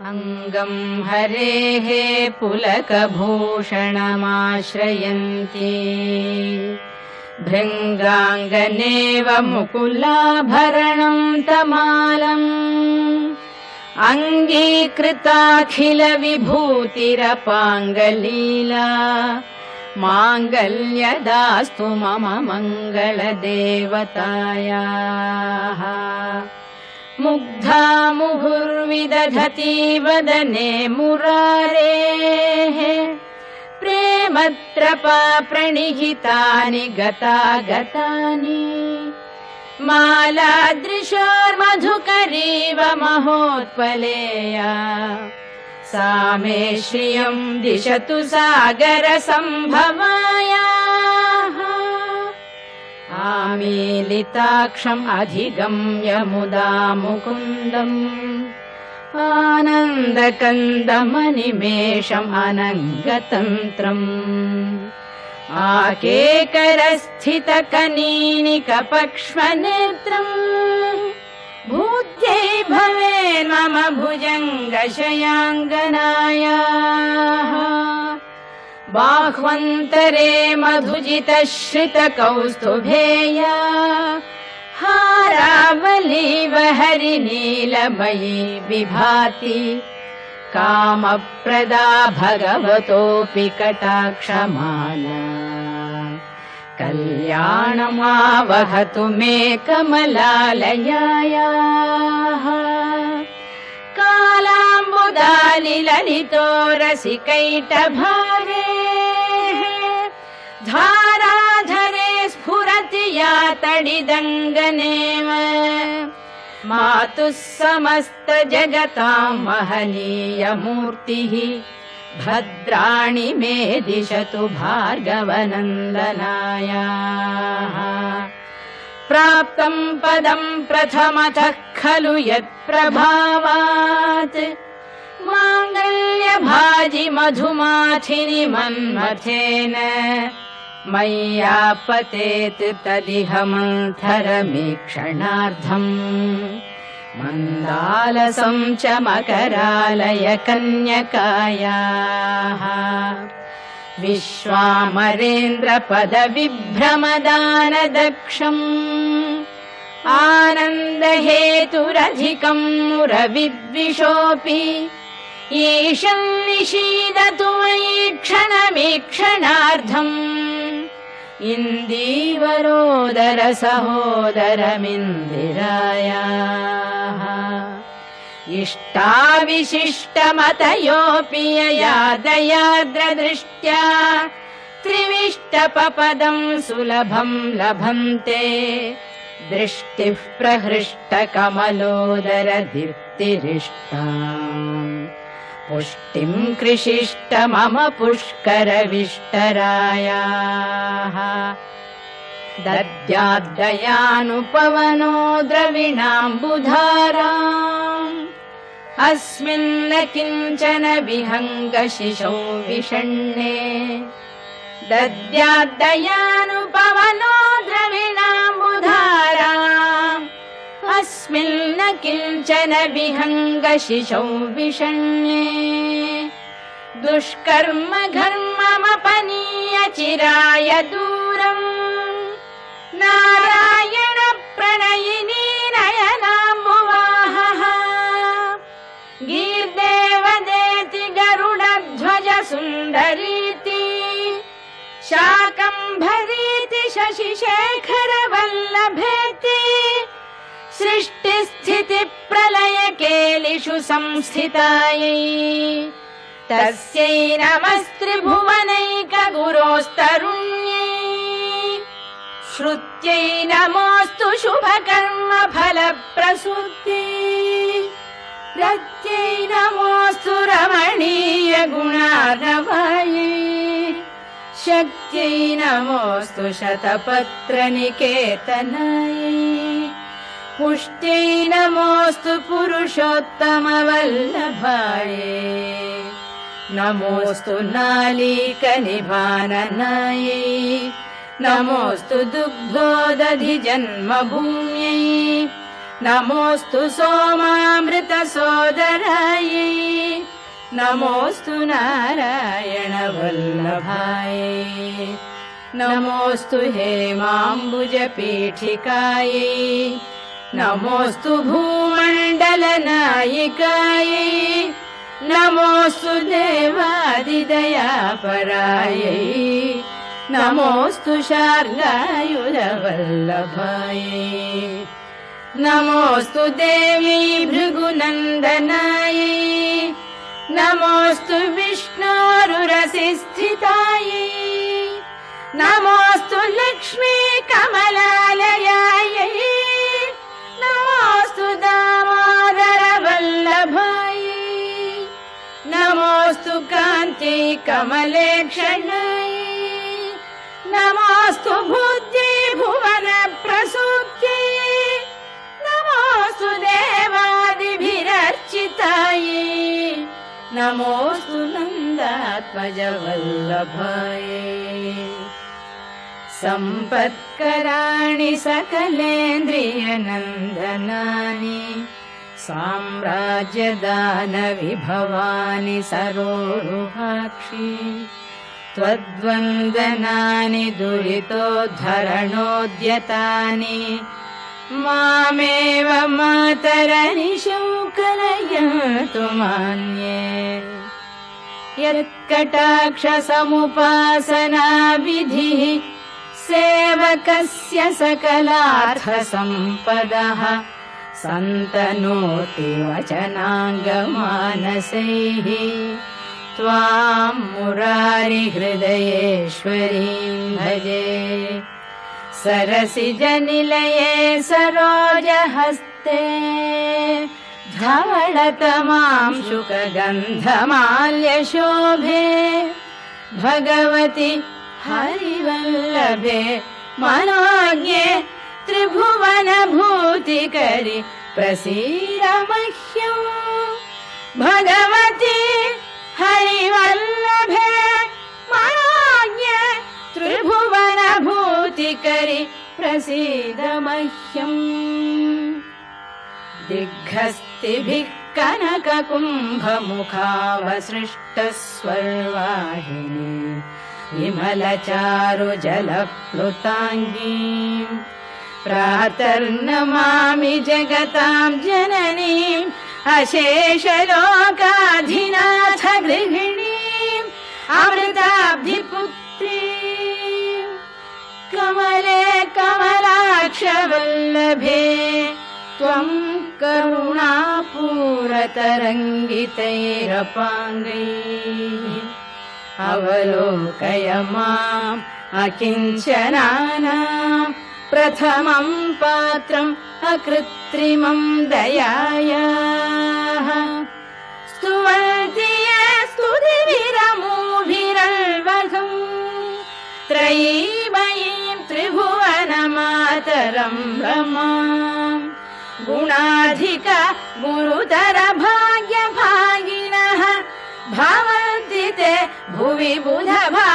अङ्गं हरेः पुलकभूषणमाश्रयन्ती भृङ्गाङ्गनेव मुकुलाभरणं तमालम् अङ्गीकृताखिलविभूतिरपाङ्गलीला माङ्गल्यदास्तु मम मङ्गलदेवतायाः। मुग्धा मुहुर्विदधती वदने मुरारेः प्रेमत्रपा प्रणिहितानि गतागतानि मालादृशोर्मधुकरीव महोत्पलेया सा मे श्रियं दिशतु सागरसम्भवायाः। आमीलिताक्षम् अधिगम्य मुदा मुकुन्दम् आनन्दकन्दमनिमेषम् अनङ्गतन्त्रम् आकेकरस्थितकनीनिकपक्ष्मनेत्रम् भूत्यै भवेन्मम भुजङ्गशयाङ्गनायाः। बाह्वन्तरे मधुजितश्रितकौस्तुभेया हारावलीव हरिनीलमयी विभाति कामप्रदा भगवतोऽपि कटाक्षमाला। कल्याणमावहतु मे कमलालयायाः। कालाम्बुदालिललितो रसिकैटभावेः धाराधरे स्फुरति या तडिदङ्गनेव मातुः समस्तजगतां महनीयमूर्तिः भद्राणि मे दिशतु भार्गवनन्दनायाः। प्राप्तं पदं प्रथमतः खलु यत्प्रभावात् माङ्गल्यभाजि मधुमाथिनि मन्मथेन मय्यापतेत् तदिह मन्थरमीक्षणार्थम् मन्दालसं च मकरालय कन्यकायाः। विश्वामरेन्द्रपदविभ्रमदानदक्षम् आनन्दहेतुरधिकं मुरविद्विषोऽपि ईशं निषीदतु मयि क्षणमीक्षणार्धम् इन्दीवरोदर सहोदरमिन्दिरायाः। इष्टाविशिष्टमतयोऽपि यया दयार्द्रदृष्ट्या त्रिविष्टपपदं सुलभं लभन्ते दृष्टिः प्रहृष्टकमलोदर दीप्तिरिष्टाम् पुष्टिं कृषिष्ट मम पुष्करविष्टरायाः। दद्याद्दयानुपवनो द्रविणाम्बुधाराम् अस्मिन्न किञ्चन विहङ्गशिशौ विषण्णे दद्याद्दयानुपवनो द्रविणाम्बुधाराम् अस्मिन्न किञ्चन विहङ्गशिशौ विषण्णे दुष्कर्म घर्ममपनीय चिराय दूरम् नारायण प्रणयिनी नयनाम्बुवाहः गीर्देवदेति गरुडध्वज सुन्दरीति शाकम्भरीति शशिशेखर वल्लभेति सृष्टिस्थितिप्रलयकेलिषु संस्थितायै तस्यै नमस्त्रिभुवनैकगुरोस्तरुण्यै श्रुत्यै नमोऽस्तु शुभकर्मफलप्रसूत्यै रत्यै नमोऽस्तु रमणीयगुणार्णवायै शक्त्यै नमोऽस्तु शतपत्रनिकेतनायै पुष्ट्यै नमोऽस्तु पुरुषोत्तमवल्लभायै नमोऽस्तु नालीकनिभाननायै नमोऽस्तु दुग्धोदधि जन्मभूम्यै नमोऽस्तु सोमामृतसोदरायै नमोऽस्तु नारायणवल्लभायै नमोऽस्तु हेमाम्बुजपीठिकायै नमोऽस्तु भूमण्डलनायिकायै नमोऽस्तु देवादिदयापरायै नमोऽस्तु शार्ङ्गायुधवल्लभायै नमोऽस्तु देवी भृगुनन्दनायै नमोऽस्तु विष्णोरुरसिस्थितायै नमोऽस्तु लक्ष्मी कमलालयायै नमोऽस्तु दामोदरवल्लभायै नमोऽस्तु कान्त्यै कमलेक्षणायै नमोऽस्तु बुद्धि भुवनप्रसूत्यै नमोऽस्तु देवादिभिरर्चितायै नमोऽस्तु नन्दात्मजवल्लभायै सम्पत्कराणि सकलेन्द्रियनन्दनानि साम्राज्यदानविभवानि सरोरुहाक्षि त्वद्वन्दनानि दुरितोद्धरणोद्यतानि मामेव मातरनिशौ कलयन्तु मान्ये यत्कटाक्षसमुपासनाविधिः सेवकस्य सकलार्थसम्पदः सन्तनोति वचनाङ्गमानसैः त्वां मुरारिहृदयेश्वरीं भजे सरसिजनिलये सरोजहस्ते धवळतमां शुकगन्धमाल्यशोभे भगवति हरिवल्लभे मनोज्ञे त्रिभुवनभूतिकरि प्रसीद मह्यम् भगवति हरिवल्लभे मनोज्ञे त्रिभुवनभूतिकरि प्रसीद मह्यम् दिग्हस्तिभिः कनककुम्भमुखावसृष्टस्वर्वाहिनी विमलचारुजलप्लुताङ्गीं प्रातर्नमामि जगतां जननीम् अशेषलोकाधिनाथ गृहिणीम् अमृताब्धिपुत्रीम् कमले कमलाक्षवल्लभे त्वं करुणापूरतरङ्गितैरपाङ्गैः अवलोकय माम् अकिञ्चनानां प्रथमं पात्रम् अकृत्रिमं दयायाः स्तुवन्ति ये स्तुतिभिरमूभिरल्वघम् त्रयीमयीं त्रिभुवनमातरं रमाम् गुणाधिका गुरुतर भाग्यभागिनः भवन्ति ते भुवि बुधभा